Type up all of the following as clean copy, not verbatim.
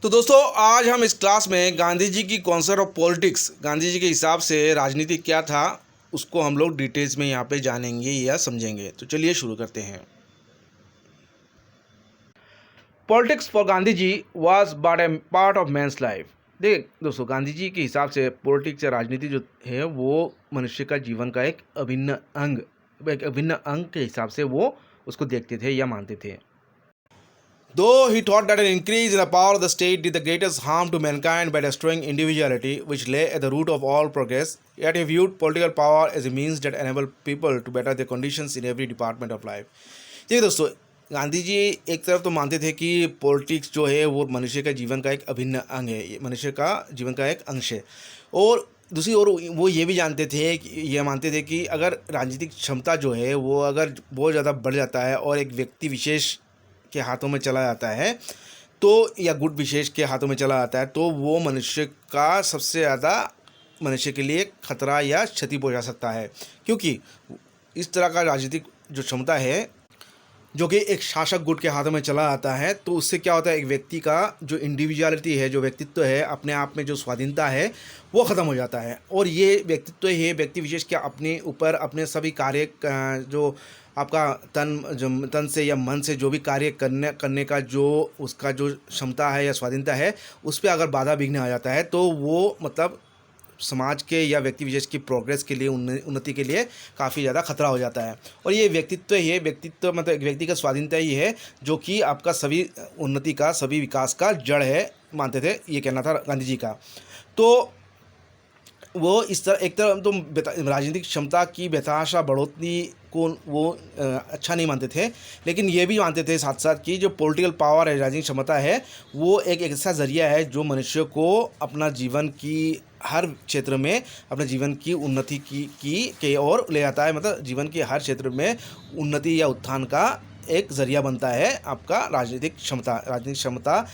तो दोस्तों आज हम इस क्लास में गांधी जी की concept of politics, Gandhi ji के हिसाब से राजनीति क्या था, उसको हम लोग डिटेल्स में यहाँ पे जानेंगे या समझेंगे। तो चलिए शुरू करते हैं। Politics for Gandhi ji was but a part of man's life. देख दोस्तों, गांधी जी के हिसाब से पॉलिटिक्स या राजनीति जो है वो मनुष्य का जीवन का एक अभिन्न अंग के हिसाब से वो उसको देखते थे या मानते थे। Though he thought that an increase in the power of the state did the greatest harm to mankind by destroying individuality, which lay at the root of all progress, yet he viewed political power as a means that enabled people to better their conditions in every department of life. देखिए दोस्तों, गांधी जी एक तरफ तो मानते थे कि politics जो है वो मनुष्य का जीवन का एक अभिन्न अंग है, ये मनुष्य का जीवन का एक अंश है। और दूसरी ओर वो ये भी जानते थे कि ये मानते थे कि अगर राजनीतिक क्षमता जो है वो अगर बहुत ज़्यादा बढ़ जाता है और एक व्यक्ति विशेष के हाथों में चला जाता है तो या गुट विशेष के हाथों में चला जाता है तो वो मनुष्य का सबसे ज़्यादा मनुष्य के लिए खतरा या क्षति पहुंचा सकता है, क्योंकि इस तरह का राजनीतिक जो क्षमता है जो कि एक शासक गुट के हाथों में चला आता है तो उससे क्या होता है, एक व्यक्ति का जो इंडिविजुअलिटी है, जो व्यक्तित्व है, अपने आप में जो स्वाधीनता है वो ख़त्म हो जाता है। और ये व्यक्तित्व है व्यक्ति विशेष के अपने ऊपर अपने सभी कार्य जो आपका तन से या मन से जो भी कार्य करने का जो उसका जो क्षमता है या स्वाधीनता है उस पर अगर बाधा विघ्न आ जाता है तो वो मतलब समाज के या व्यक्ति विशेष की प्रोग्रेस के लिए उन्नति के लिए काफ़ी ज़्यादा खतरा हो जाता है। और ये व्यक्तित्व मतलब एक व्यक्ति का स्वाधीनता ही है जो कि आपका सभी उन्नति का, सभी विकास का जड़ है, मानते थे, ये कहना था गांधी जी का। तो वो इस तरह एक तरह तो राजनीतिक क्षमता की बेतहाशा बढ़ोतरी को वो अच्छा नहीं मानते थे, लेकिन ये भी मानते थे साथ साथ कि जो पॉलिटिकल पावर है, राजनीतिक क्षमता है, वो एक ऐसा ज़रिया है जो मनुष्य को अपना जीवन की हर क्षेत्र में अपने जीवन की उन्नति के ओर ले जाता है। मतलब जीवन के हर क्षेत्र में उन्नति या उत्थान का एक ज़रिया बनता है आपका राजनीतिक क्षमता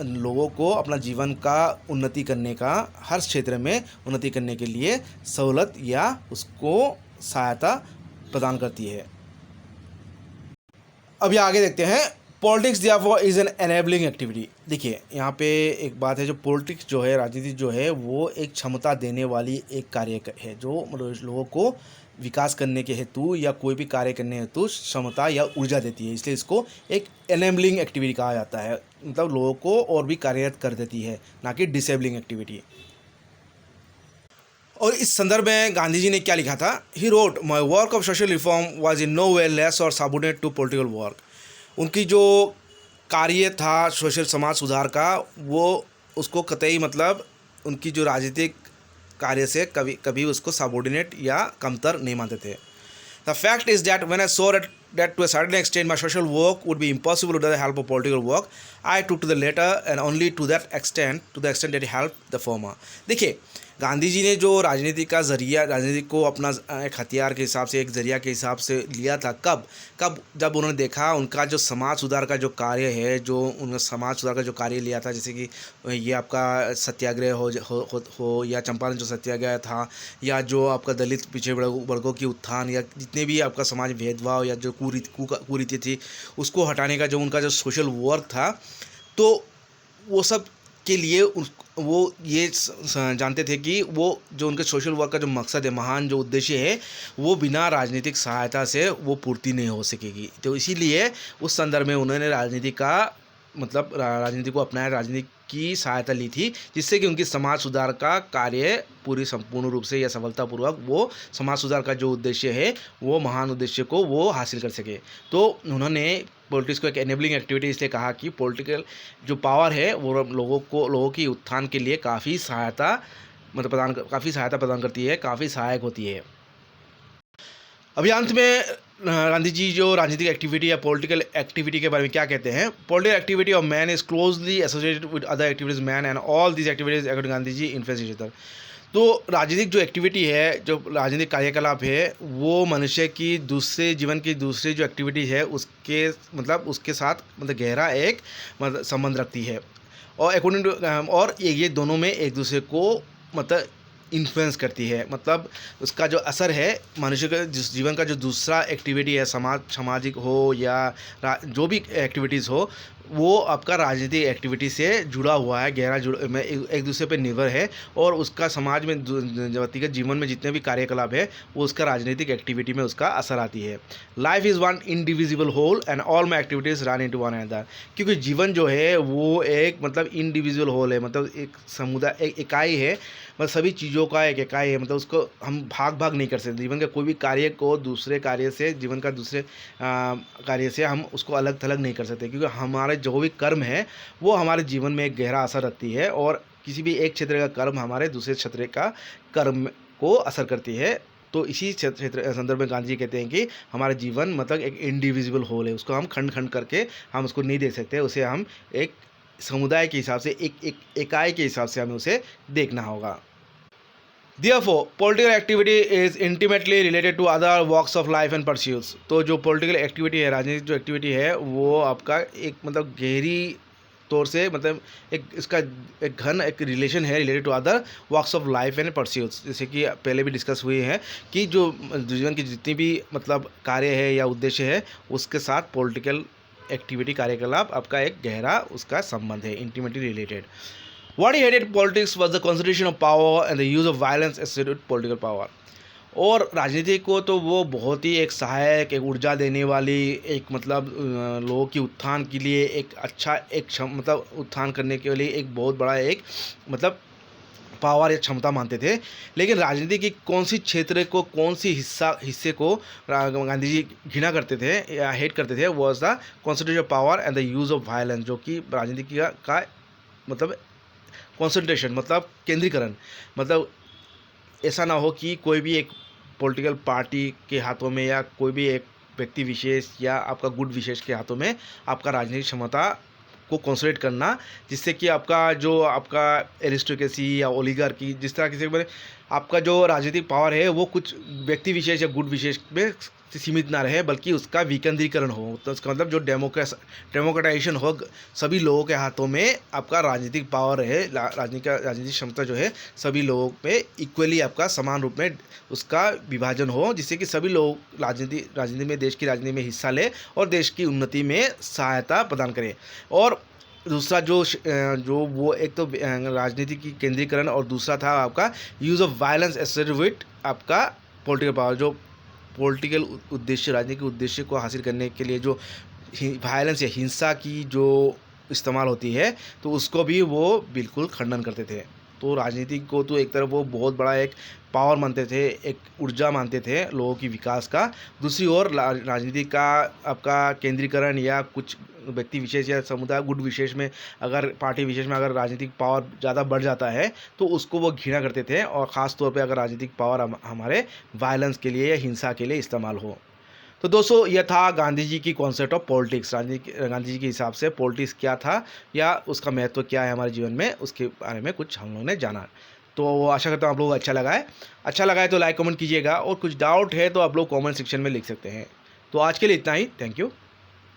लोगों को अपना जीवन का उन्नति करने का, हर क्षेत्र में उन्नति करने के लिए सहूलत या उसको सहायता प्रदान करती है। अभी आगे देखते हैं, politics therefore is an enabling activity. देखिए यहाँ पे एक बात है, जो पॉलिटिक्स जो है, राजनीति जो है, वो एक क्षमता देने वाली एक कार्य है जो मतलब लोगों को विकास करने के हेतु या कोई भी कार्य करने हेतु क्षमता या ऊर्जा देती है, इसलिए इसको एक एनेबलिंग एक्टिविटी कहा जाता है। मतलब लोगों को और भी कार्यरत कर देती है, ना कि डिसेबलिंग एक्टिविटी। और इस संदर्भ में गांधी जी ने क्या लिखा था, he wrote my work of social reform was in no way less or subordinate to political work. उनकी जो कार्य था सोशल समाज सुधार का, वो उसको कतई मतलब उनकी जो राजनीतिक कार्य से कभी उसको सबऑर्डिनेट या कमतर नहीं मानते थे। The fact is that when I saw that to a certain extent my social work would be impossible without the help of political work, I took to the latter and only to the extent that it helped the former। देखिए गांधी जी ने जो राजनीति का ज़रिया, राजनीति को अपना एक हथियार के हिसाब से, एक ज़रिया के हिसाब से लिया था, कब जब उन्होंने देखा उनका जो समाज सुधार का जो कार्य है, जो उन्होंने समाज सुधार का जो कार्य लिया था, जैसे कि ये आपका सत्याग्रह हो या चंपारण जो सत्याग्रह था, या जो आपका दलित पिछड़े वर्गों की उत्थान, या जितने भी आपका समाज भेदभाव या जो कुरीति थी उसको हटाने का जो उनका जो सोशल वर्क था, तो वो सब के लिए वो ये जानते थे कि वो जो उनके सोशल वर्क का जो मकसद है, महान जो उद्देश्य है, वो बिना राजनीतिक सहायता से वो पूर्ति नहीं हो सकेगी। तो इसीलिए उस संदर्भ में उन्होंने राजनीति को अपनाया, राजनीति की सहायता ली थी, जिससे कि उनकी समाज सुधार का कार्य पूरी संपूर्ण रूप से या सफलतापूर्वक वो समाज सुधार का जो उद्देश्य है, वो महान उद्देश्य को वो हासिल कर सके। तो उन्होंने पॉलिटिक्स को एक एनेबलिंग एक्टिविटी इसलिए कहा कि पॉलिटिकल जो पावर है वो लोगों की उत्थान के लिए काफ़ी सहायता प्रदान करती है, काफ़ी सहायक होती है। अभी अंत में गांधी जी जो राजनीतिक एक्टिविटी या पॉलिटिकल एक्टिविटी के बारे में क्या कहते हैं, political activity of man is closely associated with other activities man and all these activities according Gandhi ji influence each other. तो राजनीतिक जो एक्टिविटी है, जो राजनीतिक कार्यकलाप है, वो मनुष्य की जीवन की दूसरी जो एक्टिविटी है उसके साथ गहरा एक संबंध रखती है। और अकॉर्डिंग टू और ये दोनों में एक दूसरे को इन्फ्लुएंस करती है। मतलब उसका जो असर है मनुष्य के जीवन का जो दूसरा एक्टिविटी है, सामाजिक हो या जो भी एक्टिविटीज़ हो, वो आपका राजनीतिक एक्टिविटी से जुड़ा हुआ है, गहरा जुड़ा में एक दूसरे पे निर्भर है, और उसका समाज में व्यक्तिगत जीवन में जितने भी कार्यकलाप है वो उसका राजनीतिक एक्टिविटी में उसका असर आती है। Life is one indivisible whole and all my activities run into one another. क्योंकि जीवन जो है वो एक मतलब इंडिविजुअल होल है, मतलब एक समुदाय, एक इकाई है, मतलब सभी चीज़ों का एक इकाई है, मतलब उसको हम भाग भाग नहीं कर सकते। जीवन का कोई भी कार्य को दूसरे कार्य से, जीवन का दूसरे कार्य से हम उसको अलग थलग नहीं कर सकते, क्योंकि हमारे जो भी कर्म है वो हमारे जीवन में एक गहरा असर रखती है, और किसी भी एक क्षेत्र का कर्म हमारे दूसरे क्षेत्र का कर्म को असर करती है। तो इसी क्षेत्र संदर्भ में गांधी जी कहते हैं कि हमारा जीवन मतलब एक इंडिविजुअल होल है, उसको हम खंड खंड करके हम उसको नहीं देख सकते, उसे हम एक समुदाय के हिसाब से, एक इकाई के हिसाब से हमें उसे देखना होगा। Therefore, political activity is intimately related to other walks of life and pursuits। तो जो पॉलिटिकल एक्टिविटी है, राजनीतिक जो एक्टिविटी है, वो आपका एक मतलब गहरी तौर से मतलब एक इसका एक घन एक रिलेशन है related to other walks of life and pursuits. जैसे कि पहले भी डिस्कस हुए हैं कि जो जीवन की जितनी भी मतलब कार्य है या उद्देश्य है, उसके साथ पॉलिटिकल एक्टिविटी कार्यकलाप आपका एक गहरा उसका संबंध है, intimately related. What he hated politics was the concentration of power and the use of violence as political power। और राजनीति को तो वो बहुत ही एक सहायक, एक ऊर्जा देने वाली, एक मतलब लोगों की उत्थान के लिए एक अच्छा एक मतलब उत्थान करने के लिए एक बहुत बड़ा एक मतलब पावर या क्षमता मानते थे। लेकिन राजनीति की कौन सी क्षेत्र को, कौन सी हिस्से को गांधी जी घृणा करते थे या हेट करते थे, was the concentration of power and the use of violence. जो कि राजनीति का मतलब कंसंट्रेशन मतलब केंद्रीकरण, मतलब ऐसा ना हो कि कोई भी एक पॉलिटिकल पार्टी के हाथों में या कोई भी एक व्यक्ति विशेष या आपका गुट विशेष के हाथों में आपका राजनीतिक क्षमता को कंसोलिडेट करना, जिससे कि आपका जो आपका एरिस्टोक्रेसी या ओलिगार्की जिस तरह से आपका जो राजनीतिक पावर है वो कुछ व्यक्ति विशेष या गुट विशेष में सीमित ना रहे, बल्कि उसका विकेंद्रीकरण हो। तो इसका मतलब जो डेमोक्रेटाइजेशन हो, सभी लोगों के हाथों में आपका राजनीतिक पावर है, राजनीतिक क्षमता जो है सभी लोगों पे इक्वली आपका समान रूप में उसका विभाजन हो, जिससे कि सभी लोग राजनीति में, देश की राजनीति में हिस्सा ले और देश की उन्नति में सहायता प्रदान करें। और दूसरा जो वो एक तो राजनीति की केंद्रीकरण, और दूसरा था आपका use of violence associated with आपका पॉलिटिकल पावर। जो पॉलिटिकल उद्देश्य, राजनीतिक उद्देश्य को हासिल करने के लिए जो वायलेंस या हिंसा की जो इस्तेमाल होती है, तो उसको भी वो बिल्कुल खंडन करते थे। तो राजनीति को तो एक तरफ वो बहुत बड़ा एक पावर मानते थे, एक ऊर्जा मानते थे लोगों की विकास का। दूसरी ओर राजनीति का आपका केंद्रीकरण या कुछ व्यक्ति विशेष या समुदाय गुट विशेष में, अगर पार्टी विशेष में अगर राजनीतिक पावर ज़्यादा बढ़ जाता है तो उसको वो घृणा करते थे, और ख़ास तौर पे अगर राजनीतिक पावर हमारे वायलेंस के लिए या हिंसा के लिए इस्तेमाल हो। तो दोस्तों, यह था गांधी जी की concept of politics. Gandhi ji के हिसाब से पॉलिटिक्स क्या था या उसका महत्व क्या है हमारे जीवन में, उसके बारे में कुछ हम लोगों ने जाना। तो आशा करता हूँ आप लोगों को अच्छा लगा है तो लाइक कमेंट कीजिएगा, और कुछ डाउट है तो आप लोग कमेंट सेक्शन में लिख सकते हैं। तो आज के लिए इतना ही। Thank you.